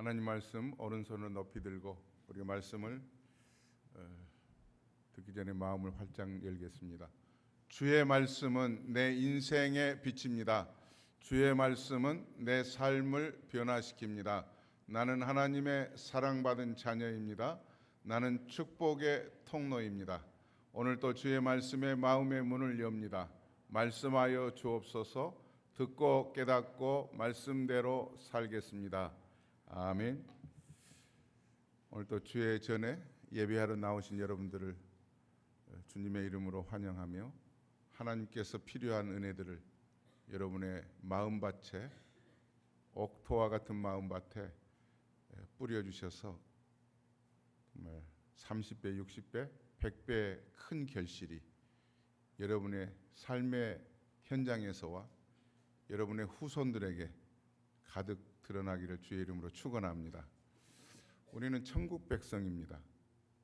하나님 말씀 오른손을 높이 들고 우리가 말씀을 듣기 전에 마음을 활짝 열겠습니다. 주의 말씀은 내 인생의 빛입니다. 주의 말씀은 내 삶을 변화시킵니다. 나는 하나님의 사랑받은 자녀입니다. 나는 축복의 통로입니다. 오늘도 주의 말씀에 마음의 문을 엽니다. 말씀하여 주옵소서. 듣고 깨닫고 말씀대로 살겠습니다. 아멘. 오늘도 주의 전에 예배하러 나오신 여러분들을 주님의 이름으로 환영하며 하나님께서 필요한 은혜들을 여러분의 마음밭에, 옥토와 같은 마음밭에 뿌려주셔서 정말 30배, 60배, 100배의 큰 결실이 여러분의 삶의 현장에서와 여러분의 후손들에게 가득 드러나기를 주의 이름으로 축원합니다. 우리는 천국 백성입니다.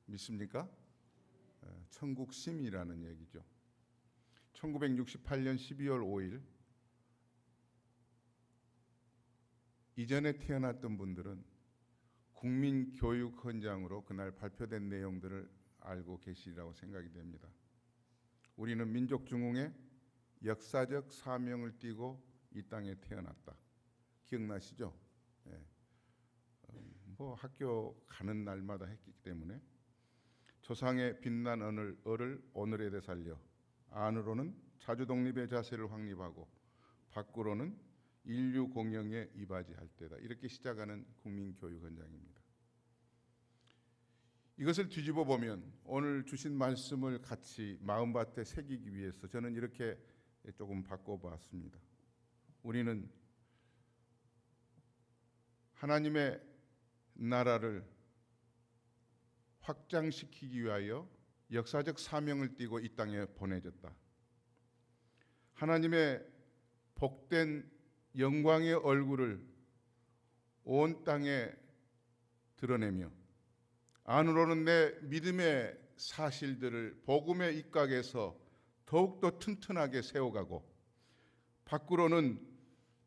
믿습니까? 천국 시민이라는 얘기죠. 1968년 12월 5일 이전에 태어났던 분들은 국민교육 헌장으로 그날 발표된 내용들을 알고 계시리라고 생각이 됩니다. 우리는 민족 중흥의 역사적 사명을 띠고 이 땅에 태어났다. 기억나시죠? 학교 가는 날마다 했기 때문에 조상의 빛난 언을 오늘에 되살려 안으로는 자주 독립의 자세를 확립하고 밖으로는 인류 공영에 이바지할 때다. 이렇게 시작하는 국민교육헌장입니다. 이것을 뒤집어 보면 오늘 주신 말씀을 같이 마음밭에 새기기 위해서 저는 이렇게 조금 바꿔봤습니다. 우리는 하나님의 나라를 확장시키기 위하여 역사적 사명을 띠고 이 땅에 보내졌다. 하나님의 복된 영광의 얼굴을 온 땅에 드러내며 안으로는 내 믿음의 사실들을 복음의 입각에서 더욱더 튼튼하게 세워가고 밖으로는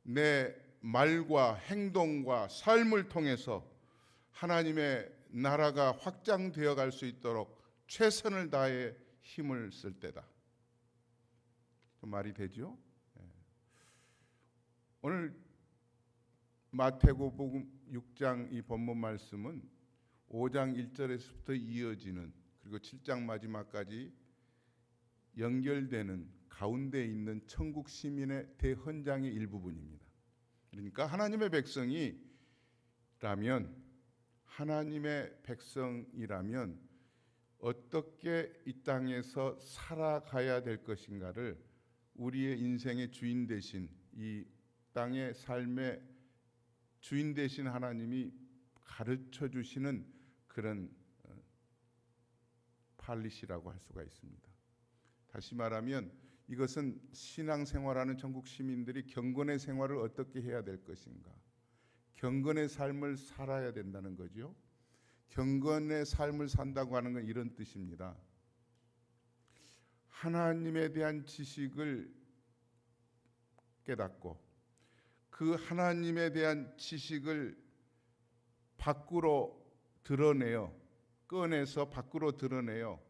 내 말과 행동과 삶을 통해서 하나님의 나라가 확장되어 갈 수 있도록 최선을 다해 힘을 쓸 때다. 좀 말이 되죠? 오늘 마태복음 6장 이 본문 말씀은 5장 1절에서부터 이어지는 그리고 7장 마지막까지 연결되는 가운데 있는 천국 시민의 대헌장의 일부분입니다. 그러니까 하나님의 백성이라면 어떻게 이 땅에서 살아가야 될 것인가를 우리의 인생의 주인 되신 이 땅의 삶의 주인 되신 하나님이 가르쳐 주시는 그런 판리시라고 할 수가 있습니다. 다시 말하면 이것은 신앙생활하는 천국 시민들이 경건의 생활을 어떻게 해야 될 것인가, 경건의 삶을 살아야 된다는 거죠. 경건의 삶을 산다고 하는 건 이런 뜻입니다. 하나님에 대한 지식을 깨닫고 그 하나님에 대한 지식을 밖으로 드러내어 꺼내서 밖으로 드러내어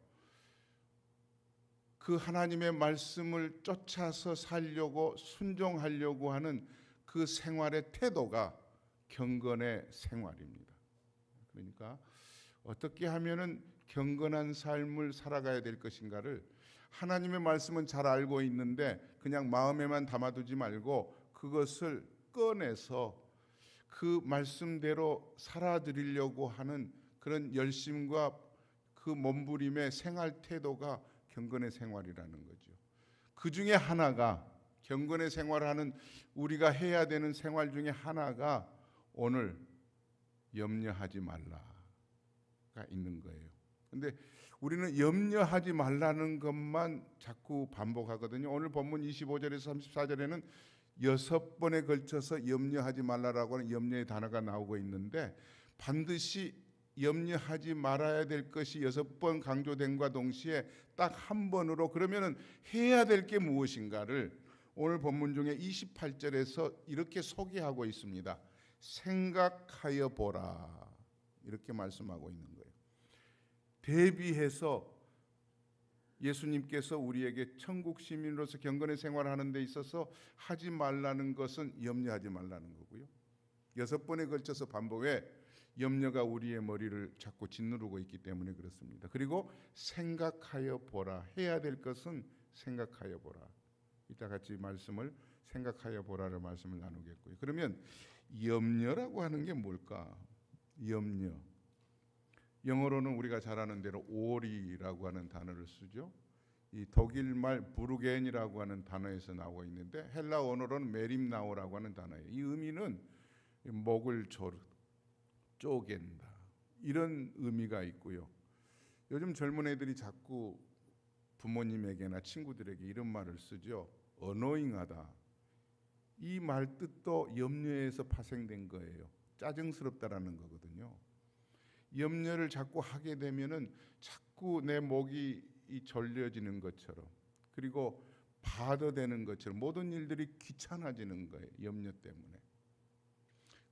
그 하나님의 말씀을 쫓아서 살려고 순종하려고 하는 그 생활의 태도가 경건의 생활입니다. 그러니까 어떻게 하면은 경건한 삶을 살아가야 될 것인가를 하나님의 말씀은 잘 알고 있는데 그냥 마음에만 담아두지 말고 그것을 꺼내서 그 말씀대로 살아드리려고 하는 그런 열심과 그 몸부림의 생활 태도가 경건의 생활이라는 거죠. 그 중에 하나가 경건의 생활하는 우리가 해야 되는 생활 중에 하나가 오늘 염려하지 말라가 있는 거예요. 근데 우리는 염려하지 말라는 것만 자꾸 반복하거든요. 오늘 본문 25절에서 34절에는 6번에 걸쳐서 염려하지 말라라고 하는 염려의 단어가 나오고 있는데 반드시 염려하지 말아야 될 것이 6번 강조됨과 동시에 딱 한 번으로 그러면은 해야 될 게 무엇인가를 오늘 본문 중에 28절에서 이렇게 소개하고 있습니다. 생각하여 보라. 이렇게 말씀하고 있는 거예요. 대비해서 예수님께서 우리에게 천국 시민으로서 경건의 생활하는 데 있어서 하지 말라는 것은 염려하지 말라는 거고요. 6번에 걸쳐서 반복해 염려가 우리의 머리를 자꾸 짓누르고 있기 때문에 그렇습니다. 그리고 생각하여 보라. 해야 될 것은 생각하여 보라. 이따 같이 말씀을 생각하여 보라를 말씀을 나누겠고요. 그러면 염려라고 하는 게 뭘까? 염려. 영어로는 우리가 잘 아는 대로 worry라고 하는 단어를 쓰죠. 이 독일말 브루겐이라고 하는 단어에서 나오고 있는데 헬라 언어로는 메림나오라고 하는 단어예요. 이 의미는 목을 쪼갠다 이런 의미가 있고요. 요즘 젊은 애들이 자꾸 부모님에게나 친구들에게 이런 말을 쓰죠. 어노잉하다. 이 말 뜻도 염려에서 파생된 거예요. 짜증스럽다라는 거거든요. 염려를 자꾸 하게 되면은 자꾸 내 목이 졸려지는 것처럼, 그리고 바더되는 것처럼 모든 일들이 귀찮아지는 거예요. 염려 때문에.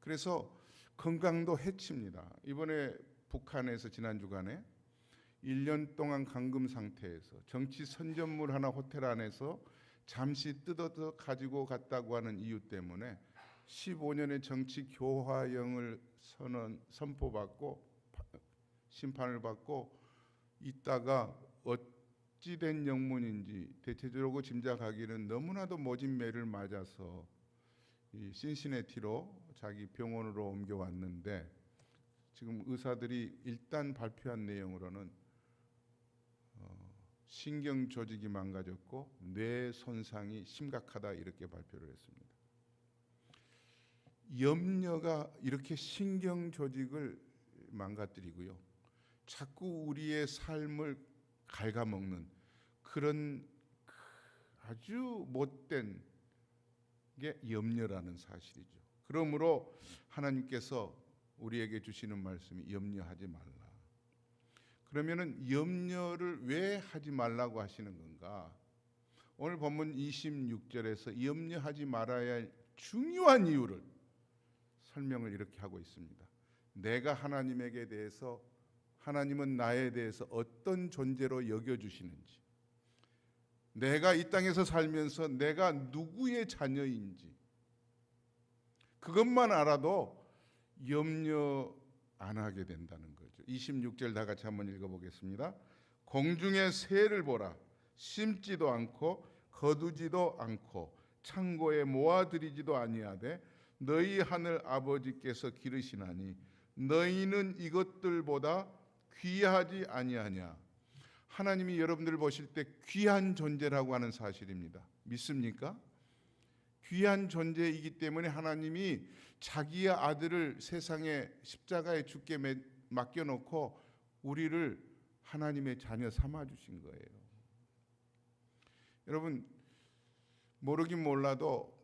그래서 건강도 해칩니다. 이번에 북한에서 지난 주간에 1년 동안 감금 상태에서 정치 선전물 하나 호텔 안에서 잠시 뜯어서 가지고 갔다고 하는 이유 때문에 15년의 정치 교화형을 선포받고 심판을 받고 있다가 어찌된 영문인지 대체적으로 짐작하기는 너무나도 모진 매를 맞아서 이 신시내티로 자기 병원으로 옮겨왔는데, 지금 의사들이 일단 발표한 내용으로는 신경 조직이 망가졌고 뇌 손상이 심각하다 이렇게 발표를 했습니다. 염려가 이렇게 신경 조직을 망가뜨리고요. 자꾸 우리의 삶을 갉아먹는 그런 아주 못된 게 염려라는 사실이죠. 그러므로 하나님께서 우리에게 주시는 말씀이 염려하지 말라. 그러면은 염려를 왜 하지 말라고 하시는 건가? 오늘 본문 26절에서 염려하지 말아야 할 중요한 이유를 설명을 이렇게 하고 있습니다. 내가 하나님에게 대해서, 하나님은 나에 대해서 어떤 존재로 여겨주시는지, 내가 이 땅에서 살면서 내가 누구의 자녀인지 그것만 알아도 염려 안 하게 된다는 거죠. 26절 다 같이 한번 읽어보겠습니다. 공중의 새를 보라. 심지도 않고 거두지도 않고 창고에 모아들이지도 아니하되 너희 하늘 아버지께서 기르시나니 너희는 이것들보다 귀하지 아니하냐. 하나님이 여러분들을 보실 때 귀한 존재라고 하는 사실입니다. 믿습니까? 귀한 존재이기 때문에 하나님이 자기의 아들을 세상에 십자가에 죽게 맡겨놓고 우리를 하나님의 자녀 삼아주신 거예요. 여러분, 모르긴 몰라도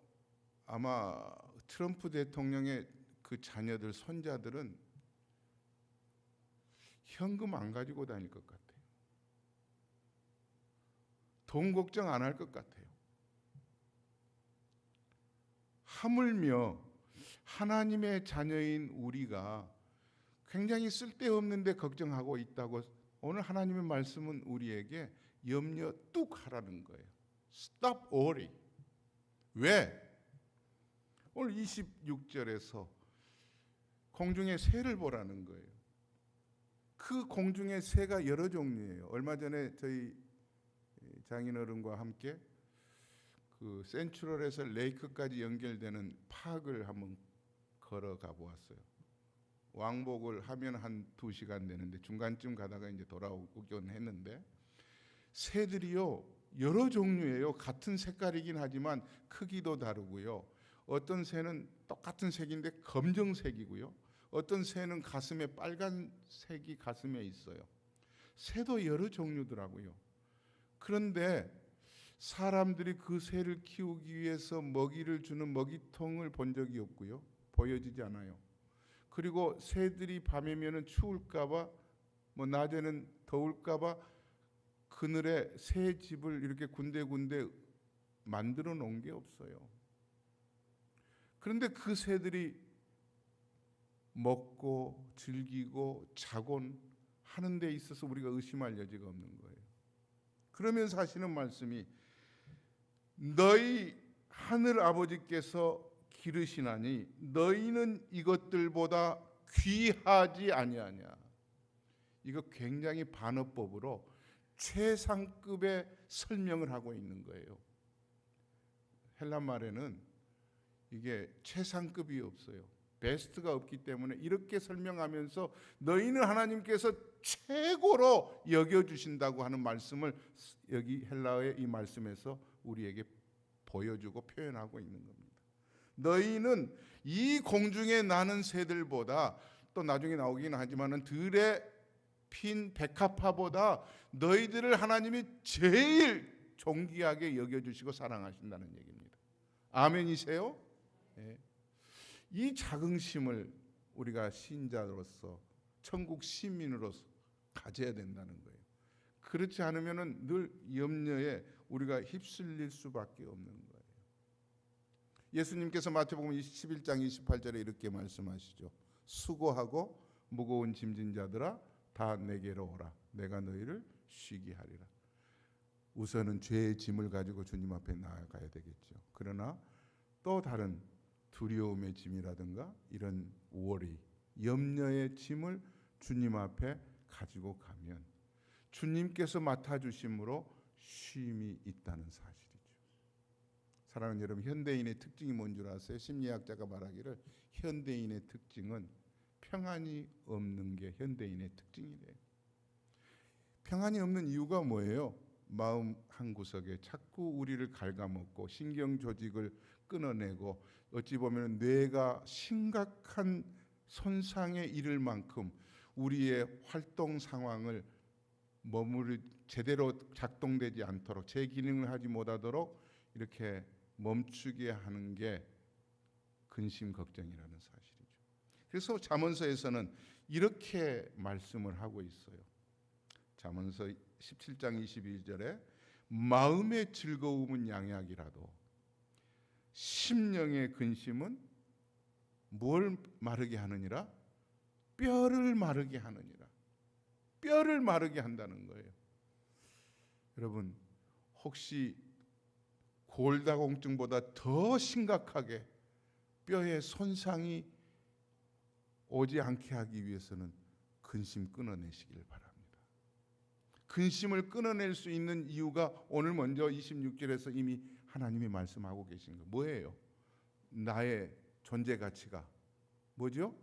아마 트럼프 대통령의 그 자녀들, 손자들은 현금 안 가지고 다닐 것 같아요. 돈 걱정 안 할 것 같아요. 하물며 하나님의 자녀인 우리가 굉장히 쓸데없는데 걱정하고 있다고 오늘 하나님의 말씀은 우리에게 염려 뚝 하라는 거예요. Stop worry. 왜? 오늘 26절에서 공중의 새를 보라는 거예요. 그 공중의 새가 여러 종류예요. 얼마 전에 저희 장인어른과 함께 그 센트럴에서 레이크까지 연결되는 파크를 한번 걸어가 보았어요. 왕복을 하면 한 2시간 되는데 중간쯤 가다가 이제 돌아오긴 했는데 새들이요 여러 종류예요. 같은 색깔이긴 하지만 크기도 다르고요. 어떤 새는 똑같은 색인데 검정색이고요. 어떤 새는 가슴에 빨간색이 가슴에 있어요. 새도 여러 종류더라고요. 그런데 사람들이 그 새를 키우기 위해서 먹이를 주는 먹이통을 본 적이 없고요. 보여지지 않아요. 그리고 새들이 밤이면 추울까봐, 낮에는 더울까봐 그늘에 새 집을 이렇게 군데군데 만들어 놓은 게 없어요. 그런데 그 새들이 먹고 즐기고 자곤 하는 데 있어서 우리가 의심할 여지가 없는 거예요. 그러면서 하시는 말씀이 너희 하늘 아버지께서 기르시나니 너희는 이것들보다 귀하지 아니하냐. 이거 굉장히 반어법으로 최상급의 설명을 하고 있는 거예요. 헬라 말에는 이게 최상급이 없어요. 베스트가 없기 때문에 이렇게 설명하면서 너희는 하나님께서 최고로 여겨주신다고 하는 말씀을 여기 헬라어의 이 말씀에서 우리에게 보여주고 표현하고 있는 겁니다. 너희는 이 공중에 나는 새들보다, 또 나중에 나오긴 하지만은 들에 핀 백합화보다 너희들을 하나님이 제일 존귀하게 여겨주시고 사랑하신다는 얘기입니다. 아멘이세요? 네. 이 자긍심을 우리가 신자로서 천국 시민으로서 가져야 된다는 거예요. 그렇지 않으면은 늘 염려에 우리가 휩쓸릴 수밖에 없는 거예요. 예수님께서 마태복음 11장 28절에 이렇게 말씀하시죠. 수고하고 무거운 짐진 자들아 다 내게로 오라. 내가 너희를 쉬게 하리라. 우선은 죄의 짐을 가지고 주님 앞에 나아가야 되겠죠. 그러나 또 다른 두려움의 짐이라든가 이런 worry, 염려의 짐을 주님 앞에 가지고 가면 주님께서 맡아주심으로 쉼이 있다는 사실이죠. 사랑하는 여러분, 현대인의 특징이 뭔 줄 아세요? 심리학자가 말하기를 현대인의 특징은 평안이 없는 게 현대인의 특징이래요. 평안이 없는 이유가 뭐예요? 마음 한구석에 자꾸 우리를 갉아먹고 신경 조직을 끊어내고 어찌 보면 뇌가 심각한 손상에 이를 만큼 우리의 활동 상황을 제대로 작동되지 않도록 제 기능을 하지 못하도록 이렇게 멈추게 하는 게 근심 걱정이라는 사실이죠. 그래서 잠언서에서는 이렇게 말씀을 하고 있어요. 잠언서 17장 22절에 마음의 즐거움은 양약이라도 심령의 근심은 뭘 마르게 하느니라? 뼈를 마르게 하느니라. 뼈를 마르게 한다는 거예요. 여러분, 혹시 골다공증보다 더 심각하게 뼈에 손상이 오지 않게 하기 위해서는 근심 끊어내시길 바랍니다. 근심을 끊어낼 수 있는 이유가 오늘 먼저 26절에서 이미 하나님이 말씀하고 계신 거 뭐예요? 나의 존재 가치가 뭐죠?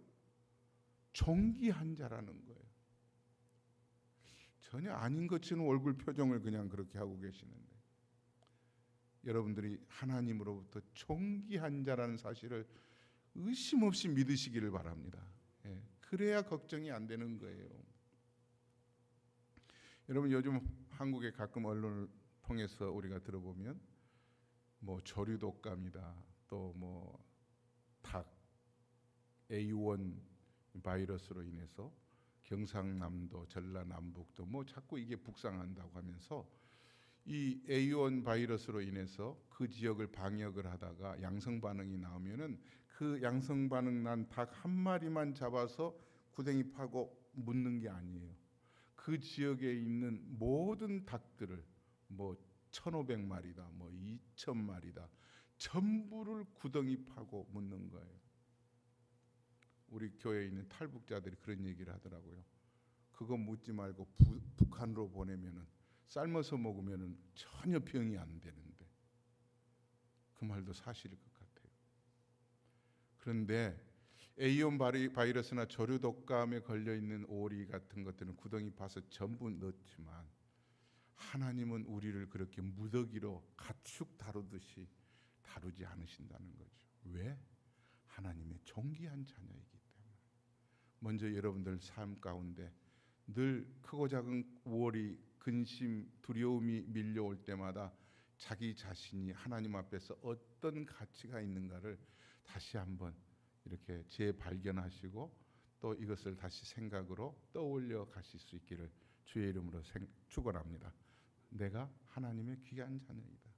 존귀한 자라는 거예요. 전혀 아닌 것처럼 얼굴 표정을 그냥 그렇게 하고 계시는데 여러분들이 하나님으로부터 존귀한 자라는 사실을 의심 없이 믿으시기를 바랍니다. 예, 그래야 걱정이 안 되는 거예요. 여러분, 요즘 한국에 가끔 언론을 통해서 우리가 들어보면 뭐 조류독감이다, 또 뭐 닭 A1 바이러스로 인해서 경상남도, 전라남북도 뭐 자꾸 이게 북상한다고 하면서 이 A1 바이러스로 인해서 그 지역을 방역을 하다가 양성 반응이 나오면은 그 양성 반응 난 닭 한 마리만 잡아서 구덩이 파고 묻는 게 아니에요. 그 지역에 있는 모든 닭들을 뭐 1,500마리다, 뭐 2,000마리다, 전부를 구덩이 파고 묻는 거예요. 우리 교회에 있는 탈북자들이 그런 얘기를 하더라고요. 그거 묻지 말고 북한으로 보내면은 삶아서 먹으면은 전혀 병이 안 되는데, 그 말도 사실일 것 같아요. 그런데 A1 바이러스나 조류독감에 걸려 있는 오리 같은 것들은 구덩이 파서 전부 넣지만 하나님은 우리를 그렇게 무더기로 가축 다루듯이 다루지 않으신다는 거죠. 왜? 하나님의 존귀한 자녀이기 때문에. 먼저 여러분들 삶 가운데 늘 크고 작은 worry, 근심, 두려움이 밀려올 때마다 자기 자신이 하나님 앞에서 어떤 가치가 있는가를 다시 한번 이렇게 재발견하시고 또 이것을 다시 생각으로 떠올려 가실 수 있기를 주의 이름으로 축원합니다. 내가 하나님의 귀한 자녀이다.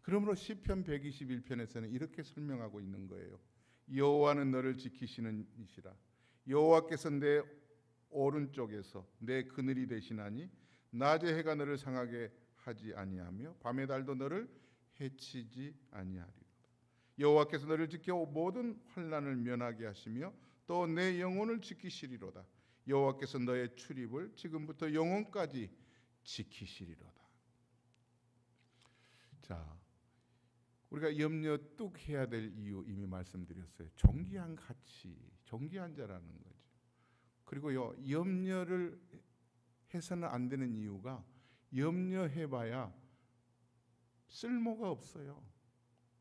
그러므로 시편 121편에서는 이렇게 설명하고 있는 거예요. 여호와는 너를 지키시는 이시라. 여호와께서 내 오른쪽에서 내 그늘이 되시나니 낮에 해가 너를 상하게 하지 아니하며 밤의 달도 너를 해치지 아니하리로다. 여호와께서 너를 지켜 모든 환난을 면하게 하시며 또 내 영혼을 지키시리로다. 여호와께서 너의 출입을 지금부터 영혼까지 지키시리로다. 자, 우리가 염려 뚝 해야 될 이유 이미 말씀드렸어요. 존귀한 가치, 존귀한 자라는 거죠. 그리고요, 염려를 해서는 안 되는 이유가 염려해봐야 쓸모가 없어요.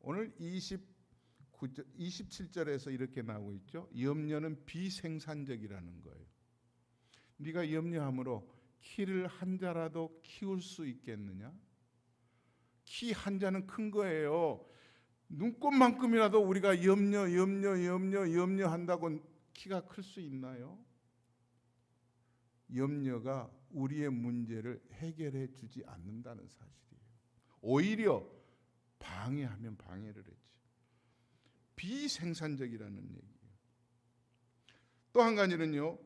오늘 27절에서 이렇게 나오고 있죠. 염려는 비생산적이라는 거예요. 네가 염려함으로 키를 한 자라도 키울 수 있겠느냐? 키 한 자는 큰 거예요. 눈곱만큼이라도 우리가 염려한다고 키가 클 수 있나요? 염려가 우리의 문제를 해결해 주지 않는다는 사실이에요. 오히려 방해하면 방해를 했지. 비생산적이라는 얘기예요. 또 한 가지는요,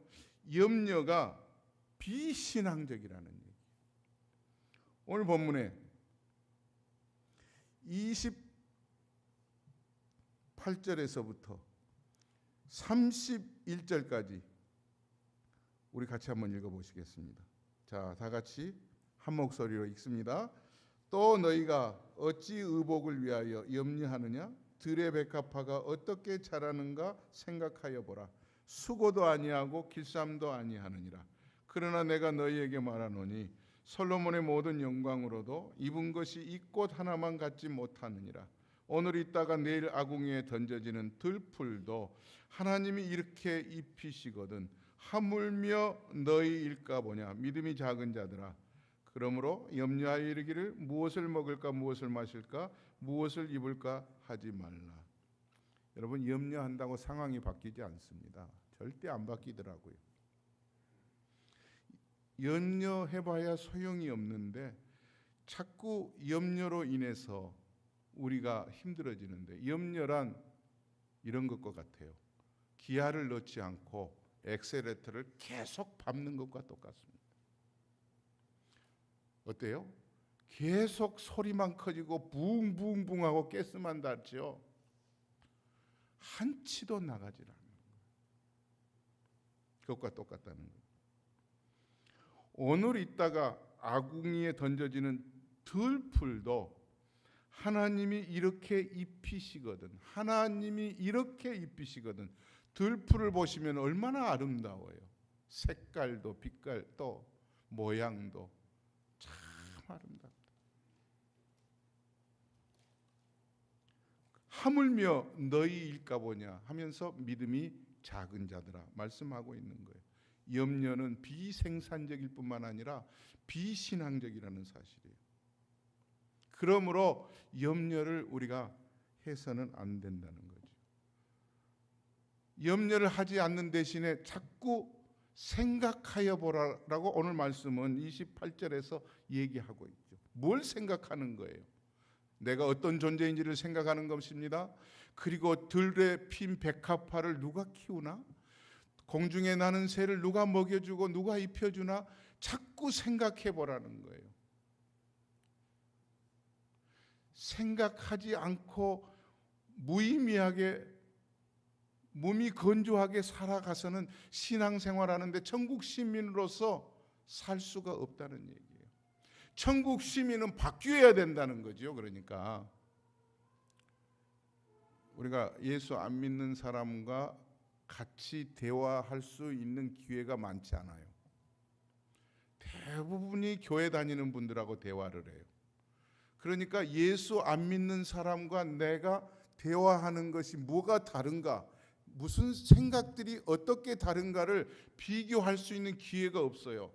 염려가 비신앙적이라는 얘기예요. 오늘 본문에 28절에서부터 31절까지 우리 같이 한번 읽어보시겠습니다. 자, 다 같이 한 목소리로 읽습니다. 또 너희가 어찌 의복을 위하여 염려하느냐? 들의 백합화가 어떻게 자라는가 생각하여 보라. 수고도 아니하고 길쌈도 아니하느니라. 그러나 내가 너희에게 말하노니 솔로몬의 모든 영광으로도 입은 것이 이 꽃 하나만 갖지 못하느니라. 오늘 있다가 내일 아궁이에 던져지는 들풀도 하나님이 이렇게 입히시거든 하물며 너희일까 보냐. 믿음이 작은 자들아, 그러므로 염려하여 이르기를 무엇을 먹을까 무엇을 마실까 무엇을 입을까 하지 말라. 여러분, 염려한다고 상황이 바뀌지 않습니다. 절대 안 바뀌더라고요. 염려해봐야 소용이 없는데 자꾸 염려로 인해서 우리가 힘들어지는데, 염려란 이런 것과 같아요. 기아를 넣지 않고 엑셀레터를 계속 밟는 것과 똑같습니다. 어때요? 계속 소리만 커지고 붕붕붕하고 가스만 닿죠. 한 치도 나가지 않는 거예요. 그것과 똑같다는 거예요. 오늘 있다가 아궁이에 던져지는 들풀도 하나님이 이렇게 입히시거든. 하나님이 이렇게 입히시거든. 들풀을 보시면 얼마나 아름다워요. 색깔도 빛깔도 모양도 참 아름답다. 하물며 너희일까 보냐 하면서 믿음이 작은 자들아 말씀하고 있는 거예요. 염려는 비생산적일 뿐만 아니라 비신앙적이라는 사실이에요. 그러므로 염려를 우리가 해서는 안 된다는 거죠. 염려를 하지 않는 대신에 자꾸 생각하여 보라라고 오늘 말씀은 28절에서 얘기하고 있죠. 뭘 생각하는 거예요? 내가 어떤 존재인지를 생각하는 것입니다. 그리고 들에 핀 백합화를 누가 키우나? 공중에 나는 새를 누가 먹여주고 누가 입혀주나? 자꾸 생각해 보라는 거예요. 생각하지 않고 무의미하게 몸이 건조하게 살아가서는 신앙생활하는데 천국 시민으로서 살 수가 없다는 얘기예요. 천국 시민은 바뀌어야 된다는 거죠. 그러니까 우리가 예수 안 믿는 사람과 같이 대화할 수 있는 기회가 많지 않아요. 대부분이 교회 다니는 분들하고 대화를 해요. 그러니까 예수 안 믿는 사람과 내가 대화하는 것이 뭐가 다른가, 무슨 생각들이 어떻게 다른가를 비교할 수 있는 기회가 없어요.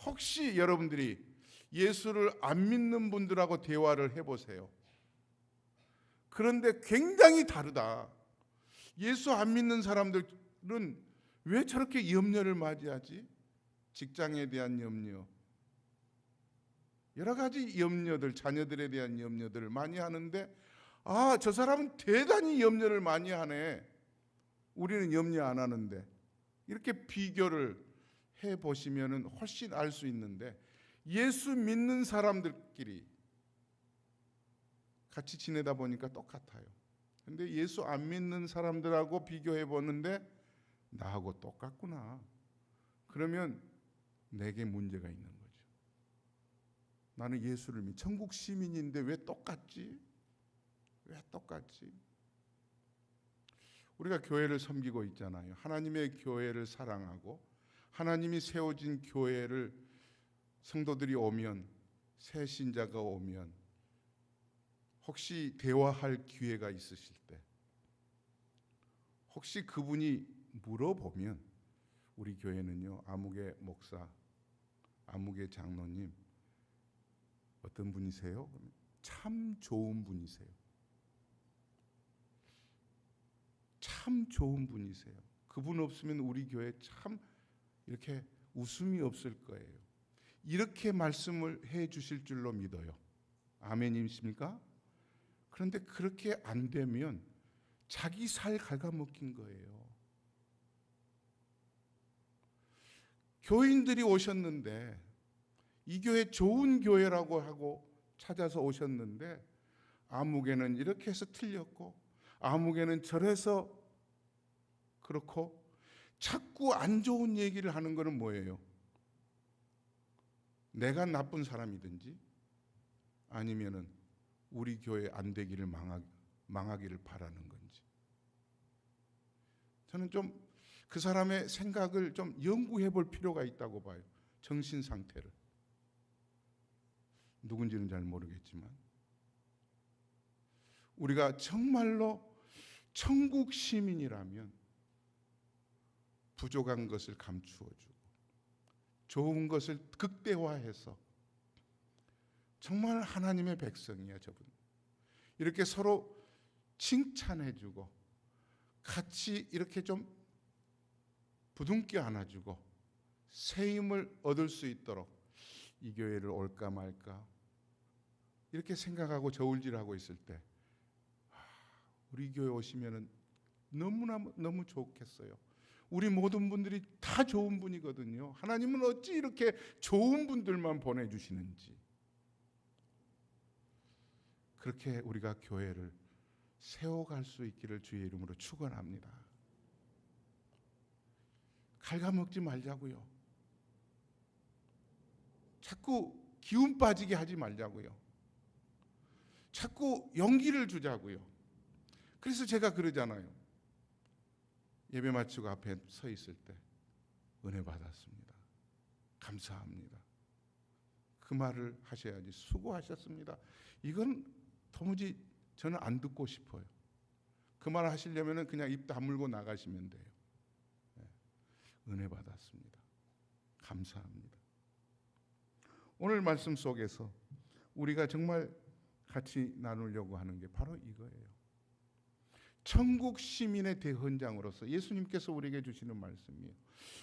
혹시 여러분들이 예수를 안 믿는 분들하고 대화를 해보세요. 그런데 굉장히 다르다. 예수 안 믿는 사람들은 왜 저렇게 염려를 맞이하지? 직장에 대한 염려, 여러 가지 염려들, 자녀들에 대한 염려들을 많이 하는데 아, 저 사람은 대단히 염려를 많이 하네. 우리는 염려 안 하는데. 이렇게 비교를 해보시면 훨씬 알 수 있는데, 예수 믿는 사람들끼리 같이 지내다 보니까 똑같아요. 근데 예수 안 믿는 사람들하고 비교해 보는데 나하고 똑같구나. 그러면 내게 문제가 있는 거죠. 나는 예수를 천국 시민인데 왜 똑같지? 왜 똑같지? 우리가 교회를 섬기고 있잖아요. 하나님의 교회를 사랑하고 하나님이 세워진 교회를 성도들이 오면, 새 신자가 오면 혹시 대화할 기회가 있으실 때, 혹시 그분이 물어보면 우리 교회는요, 아무개 목사, 아무개 장로님 어떤 분이세요? 참 좋은 분이세요. 참 좋은 분이세요. 그분 없으면 우리 교회 참 이렇게 웃음이 없을 거예요. 이렇게 말씀을 해 주실 줄로 믿어요. 아멘이십니까? 그런데 그렇게 안 되면 자기 살 갉아먹힌 거예요. 교인들이 오셨는데, 이 교회 좋은 교회라고 하고 찾아서 오셨는데, 아무개는 이렇게 해서 틀렸고 아무개는 저래서 그렇고, 자꾸 안 좋은 얘기를 하는 것은 뭐예요? 내가 나쁜 사람이든지 아니면은 우리 교회 안 되기를 망하기를 바라는 건지. 저는 좀 그 사람의 생각을 좀 연구해 볼 필요가 있다고 봐요. 정신 상태를. 누군지는 잘 모르겠지만 우리가 정말로 천국 시민이라면 부족한 것을 감추어주고 좋은 것을 극대화해서 정말 하나님의 백성이야 저분. 이렇게 서로 칭찬해주고 같이 이렇게 좀 부둥켜 안아주고 새 힘을 얻을 수 있도록 이 교회를 올까 말까 이렇게 생각하고 저울질하고 있을 때 우리 교회 오시면은 너무 좋겠어요. 우리 모든 분들이 다 좋은 분이거든요. 하나님은 어찌 이렇게 좋은 분들만 보내주시는지. 그렇게 우리가 교회를 세워갈 수 있기를 주의 이름으로 축원합니다. 갉아먹지 말자고요. 자꾸 기운 빠지게 하지 말자고요. 자꾸 용기를 주자고요. 그래서 제가 그러잖아요. 예배 마치고 앞에 서 있을 때 은혜 받았습니다. 감사합니다. 그 말을 하셔야지. 수고하셨습니다. 이건 도무지 저는 안 듣고 싶어요. 그 말 하시려면 그냥 입 다물고 나가시면 돼요. 은혜 받았습니다. 감사합니다. 오늘 말씀 속에서 우리가 정말 같이 나누려고 하는 게 바로 이거예요. 천국 시민의 대헌장으로서 예수님께서 우리에게 주시는 말씀이에요.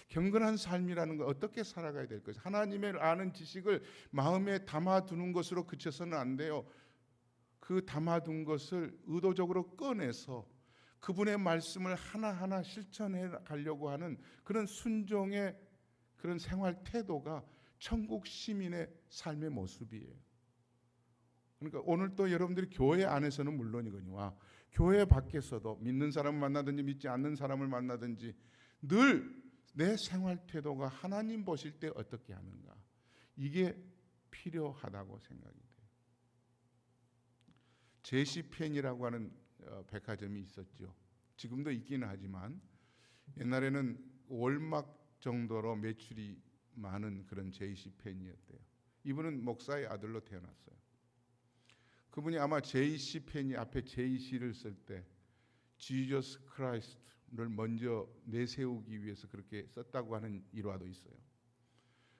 경건한 삶이라는 건 어떻게 살아가야 될 것이, 하나님을 아는 지식을 마음에 담아두는 것으로 그쳐서는 안 돼요. 그 담아둔 것을 의도적으로 꺼내서 그분의 말씀을 하나하나 실천해 가려고 하는 그런 순종의 그런 생활 태도가 천국 시민의 삶의 모습이에요. 그러니까 오늘 또 여러분들이 교회 안에서는 물론이거니와 교회 밖에서도 믿는 사람을 만나든지 믿지 않는 사람을 만나든지 늘 내 생활 태도가 하나님 보실 때 어떻게 하는가, 이게 필요하다고 생각이 돼요. 제시펜이라고 하는 백화점이 있었죠. 지금도 있기는 하지만 옛날에는 월막 정도로 매출이 많은 그런 제시펜이었대요. 이분은 목사의 아들로 태어났어요. 그분이 아마 제시펜이 앞에 제시를 쓸 때 Jesus Christ를 먼저 내세우기 위해서 그렇게 썼다고 하는 일화도 있어요.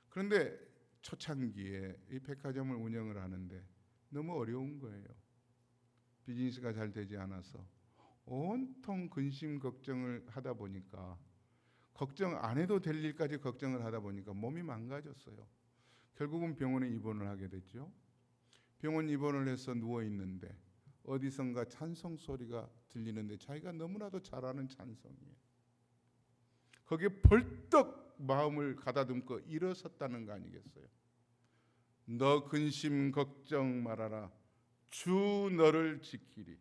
그런데 초창기에 이 백화점을 운영을 하는데 너무 어려운 거예요. 비즈니스가 잘 되지 않아서 온통 근심 걱정을 하다 보니까, 걱정 안 해도 될 일까지 걱정을 하다 보니까 몸이 망가졌어요. 결국은 병원에 입원을 하게 됐죠. 병원 입원을 해서 누워 있는데 어디선가 찬송 소리가 들리는데 자기가 너무나도 잘 아는 찬송이에요. 거기에 벌떡 마음을 가다듬고 일어섰다는 거 아니겠어요? 너 근심 걱정 말아라. 주 너를 지키리.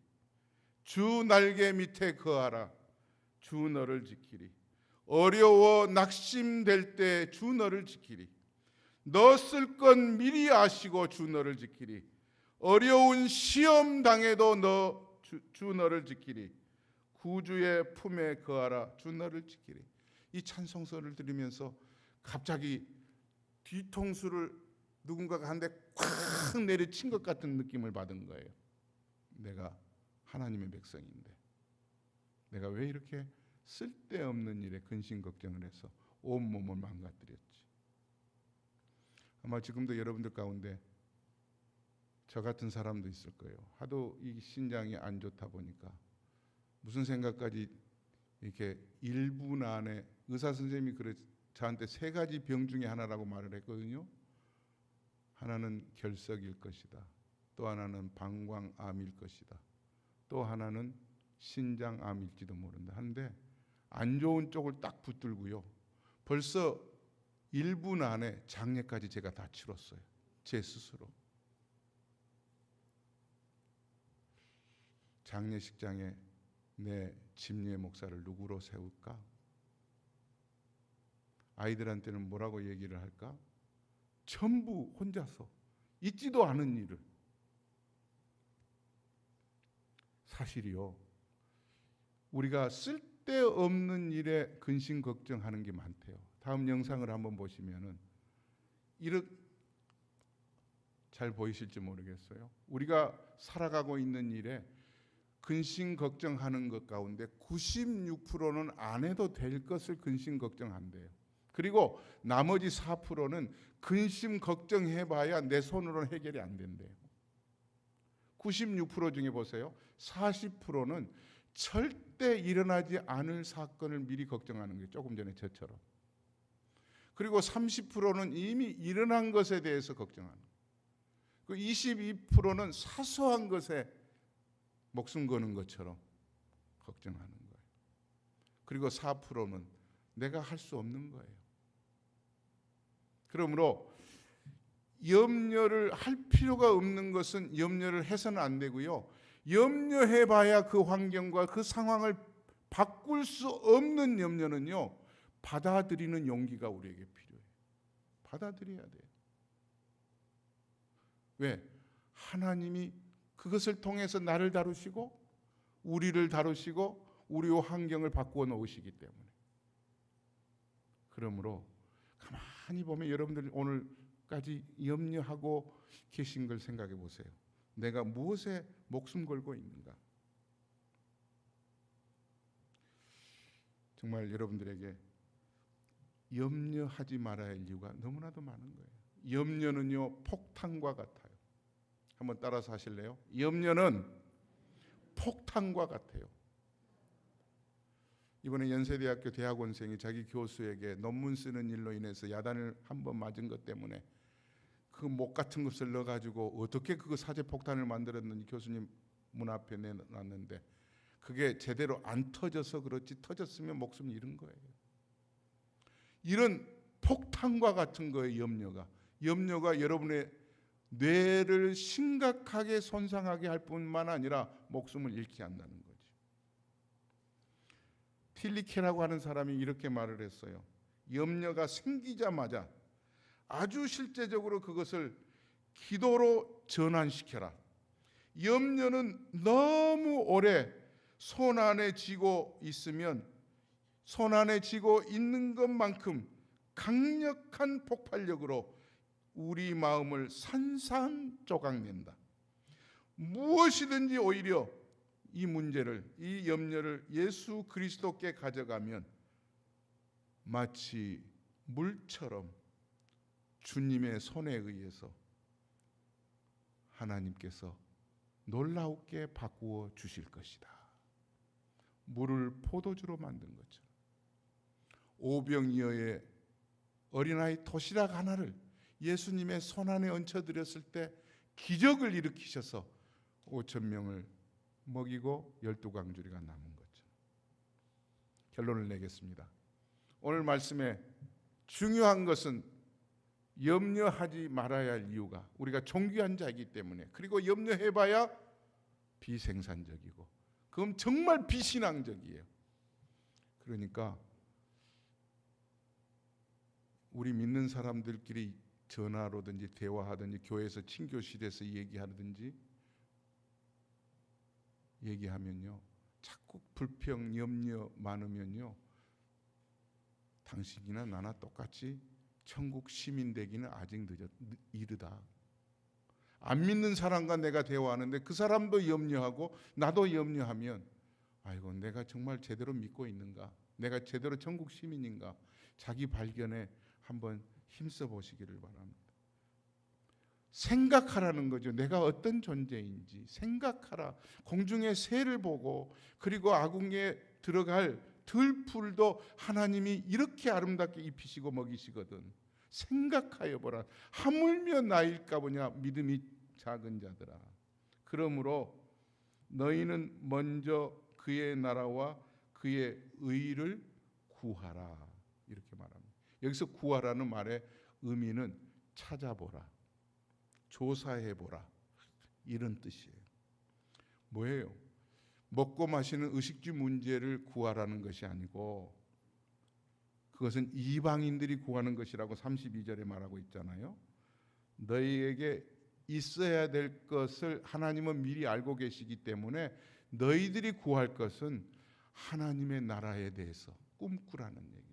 주 날개 밑에 거하라. 주 너를 지키리. 어려워 낙심될 때 주 너를 지키리. 너 쓸 건 미리 아시고 주 너를 지키리. 어려운 시험 당해도 주 너를 지키리. 구주의 품에 거하라. 주 너를 지키리. 이 찬송서를 들으면서 갑자기 뒤통수를 누군가가 한 대 콱 내리친 것 같은 느낌을 받은 거예요. 내가 하나님의 백성인데 내가 왜 이렇게 쓸데없는 일에 근심 걱정을 해서 온몸을 망가뜨렸지. 아마 지금도 여러분들 가운데 저 같은 사람도 있을 거예요. 하도 이 신장이 안 좋다 보니까 무슨 생각까지 이렇게 1분 안에 의사 선생님이 저한테 3가지 병 중에 하나라고 말을 했거든요. 하나는 결석일 것이다. 또 하나는 방광암일 것이다. 또 하나는 신장암일지도 모른다 하는데 안 좋은 쪽을 딱 붙들고요. 벌써 1분 안에 장례까지 제가 다 치렀어요. 제 스스로. 장례식장에 내 집례 목사를 누구로 세울까? 아이들한테는 뭐라고 얘기를 할까? 전부 혼자서 있지도 않은 일을. 사실이요. 우리가 쓸데없는 일에 근심 걱정하는 게 많대요. 다음 영상을 한번 보시면은 잘 보이실지 모르겠어요. 우리가 살아가고 있는 일에 근심 걱정하는 것 가운데 96%는 안 해도 될 것을 근심 걱정한대요. 그리고 나머지 4%는 근심 걱정해봐야 내 손으로는 해결이 안 된대요. 96% 중에 보세요. 40%는 절대 일어나지 않을 사건을 미리 걱정하는 거예요. 조금 전에 저처럼. 그리고 30%는 이미 일어난 것에 대해서 걱정하는 거예요. 그 22%는 사소한 것에 목숨 거는 것처럼 걱정하는 거예요. 그리고 4%는 내가 할 수 없는 거예요. 그러므로 염려를 할 필요가 없는 것은 염려를 해서는 안 되고요. 염려해봐야 그 환경과 그 상황을 바꿀 수 없는 염려는요. 받아들이는 용기가 우리에게 필요해요. 받아들여야 돼요. 왜? 하나님이 그것을 통해서 나를 다루시고 우리를 다루시고 우리의 환경을 바꾸어 놓으시기 때문에. 그러므로 가만히 보면 여러분들이 오늘까지 염려하고 계신 걸 생각해 보세요. 내가 무엇에 목숨 걸고 있는가? 정말 여러분들에게 염려하지 말아야 할 이유가 너무나도 많은 거예요. 염려는요 폭탄과 같아요. 한번 따라서 하실래요? 염려는 폭탄과 같아요. 이번에 연세대학교 대학원생이 자기 교수에게 논문 쓰는 일로 인해서 야단을 한 번 맞은 것 때문에 그 목 같은 것을 넣어가지고 어떻게 그거 사제폭탄을 만들었는지 교수님 문 앞에 내놨는데 그게 제대로 안 터져서 그렇지 터졌으면 목숨 잃은 거예요. 이런 폭탄과 같은 거예요. 염려가 여러분의 뇌를 심각하게 손상하게 할 뿐만 아니라 목숨을 잃게 한다는 거죠. 틸리케라고 하는 사람이 이렇게 말을 했어요. 염려가 생기자마자 아주 실제적으로 그것을 기도로 전환시켜라. 염려는 너무 오래 손 안에 쥐고 있으면 손 안에 쥐고 있는 것만큼 강력한 폭발력으로 우리 마음을 산산조각낸다. 무엇이든지 오히려 이 문제를, 이 염려를 예수 그리스도께 가져가면 마치 물처럼 주님의 손에 의해서 하나님께서 놀라우게 바꾸어 주실 것이다. 물을 포도주로 만든 것처럼 오병이어의 어린아이 도시락 하나를 예수님의 손 안에 얹혀드렸을 때 기적을 일으키셔서 5천 명을 먹이고 12광주리가 남은 거죠. 결론을 내겠습니다. 오늘 말씀에 중요한 것은 염려하지 말아야 할 이유가 우리가 존귀한 자이기 때문에, 그리고 염려해봐야 비생산적이고 그럼 정말 비신앙적이에요. 그러니까 우리 믿는 사람들끼리 전화로든지 대화하든지 교회에서 친교실에서 얘기하면요, 자꾸 불평, 염려 많으면요, 당신이나 나나 똑같이 천국 시민 되기는 아직 이르다. 안 믿는 사람과 내가 대화하는데 그 사람도 염려하고 나도 염려하면, 아이고 내가 정말 제대로 믿고 있는가, 내가 제대로 천국 시민인가, 자기 발견에 한번 힘써 보시기를 바랍니다. 생각하라는 거죠. 내가 어떤 존재인지 생각하라. 공중의 새를 보고, 그리고 아궁이에 들어갈 들풀도 하나님이 이렇게 아름답게 입히시고 먹이시거든. 생각하여 보라. 하물며 나일까 보냐 믿음이 작은 자들아. 그러므로 너희는 먼저 그의 나라와 그의 의를 구하라. 이렇게 말합니다. 여기서 구하라는 말의 의미는 찾아보라, 조사해보라, 이런 뜻이에요. 뭐예요? 먹고 마시는 의식주 문제를 구하라는 것이 아니고, 그것은 이방인들이 구하는 것이라고 32절에 말하고 있잖아요. 너희에게 있어야 될 것을 하나님은 미리 알고 계시기 때문에 너희들이 구할 것은 하나님의 나라에 대해서 꿈꾸라는 얘기죠.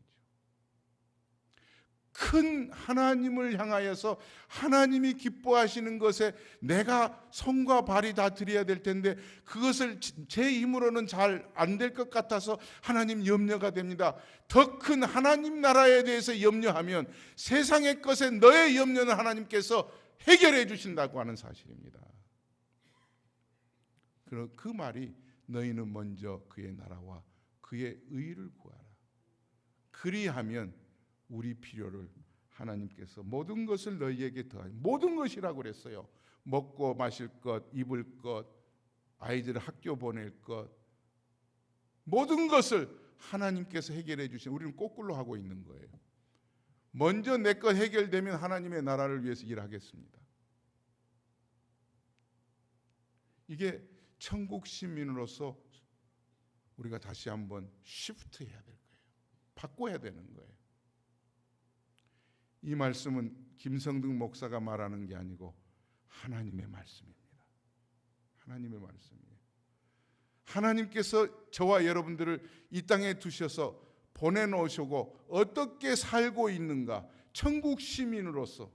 큰 하나님을 향하여서 하나님이 기뻐하시는 것에 내가 손과 발이 다 들여야 될 텐데 그것을 제 힘으로는 잘 안 될 것 같아서 하나님 염려가 됩니다. 더 큰 하나님 나라에 대해서 염려하면 세상의 것에 너의 염려는 하나님께서 해결해 주신다고 하는 사실입니다. 그 말이 너희는 먼저 그의 나라와 그의 의를 구하라. 그리하면 우리 필요를 하나님께서 모든 것을 너희에게 더하시. 모든 것이라고 그랬어요. 먹고 마실 것, 입을 것, 아이들을 학교 보낼 것, 모든 것을 하나님께서 해결해 주신, 우리는 거꾸로 하고 있는 거예요. 먼저 내 것 해결되면 하나님의 나라를 위해서 일하겠습니다. 이게 천국 시민으로서 우리가 다시 한번 시프트 해야 될 거예요. 바꿔야 되는 거예요. 이 말씀은 김성등 목사가 말하는 게 아니고 하나님의 말씀입니다. 하나님의 말씀이에요. 하나님께서 저와 여러분들을 이 땅에 두셔서 보내놓으시고 어떻게 살고 있는가, 천국 시민으로서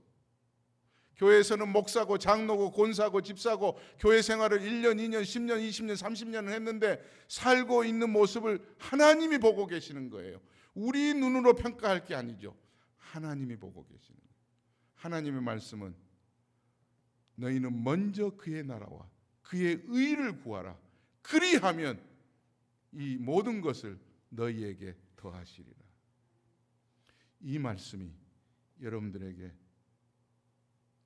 교회에서는 목사고 장로고 권사고 집사고 교회 생활을 1년, 2년, 10년, 20년, 30년을 했는데 살고 있는 모습을 하나님이 보고 계시는 거예요. 우리 눈으로 평가할 게 아니죠. 하나님이 보고 계시는 거예요. 하나님의 말씀은 너희는 먼저 그의 나라와 그의 의를 구하라. 그리하면 이 모든 것을 너희에게 더하시리라. 이 말씀이 여러분들에게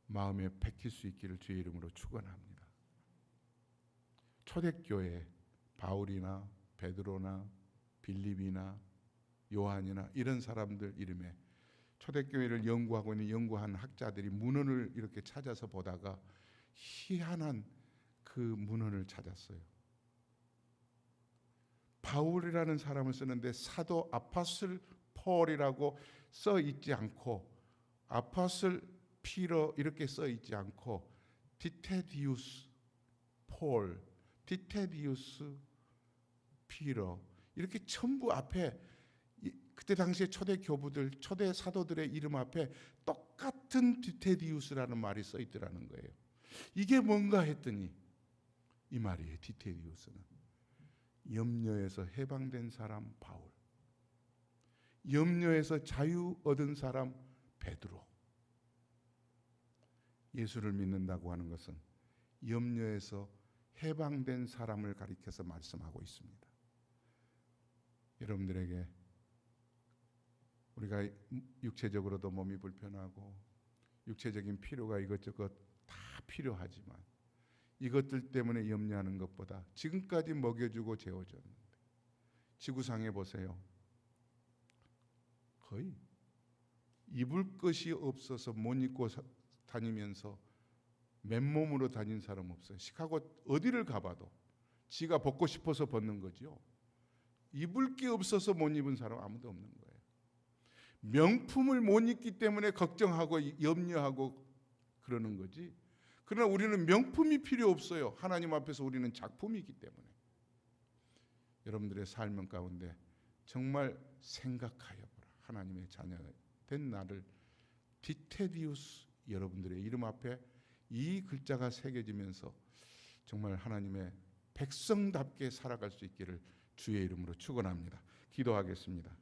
마음에 박힐 수 있기를 주의 이름으로 축원합니다. 초대교회 바울이나 베드로나 빌립이나 요한이나 이런 사람들 이름에 초대교회를 연구하고 있는 연구한 학자들이 문헌을 이렇게 찾아서 보다가 희한한 그 문헌을 찾았어요. 바울이라는 사람을 쓰는데 사도 아포스톨 폴이라고 써 있지 않고 아포스톨 피러 이렇게 써 있지 않고 디테디우스 폴, 디테디우스 피러 이렇게 전부 앞에 그때 당시에 초대 교부들, 초대 사도들의 이름 앞에 똑같은 디테디우스라는 말이 써 있더라는 거예요. 이게 뭔가 했더니 이 말이에요. 디테디우스는 염려에서 해방된 사람 바울, 염려에서 자유 얻은 사람 베드로. 예수를 믿는다고 하는 것은 염려에서 해방된 사람을 가리켜서 말씀하고 있습니다. 여러분들에게 우리가 육체적으로도 몸이 불편하고 육체적인 필요가 이것저것 다 필요하지만 이것들 때문에 염려하는 것보다 지금까지 먹여주고 재워줬는데 지구상에 보세요. 거의 입을 것이 없어서 못 입고 다니면서 맨몸으로 다닌 사람 없어요. 시카고 어디를 가봐도 지가 벗고 싶어서 벗는 거죠. 입을 게 없어서 못 입은 사람 아무도 없는 거예요. 명품을 못 입기 때문에 걱정하고 염려하고 그러는 거지. 그러나 우리는 명품이 필요 없어요. 하나님 앞에서 우리는 작품이기 때문에. 여러분들의 삶 가운데 정말 생각하여 보라. 하나님의 자녀된 나를 디테디우스 여러분들의 이름 앞에 이 글자가 새겨지면서 정말 하나님의 백성답게 살아갈 수 있기를 주의 이름으로 축원합니다. 기도하겠습니다.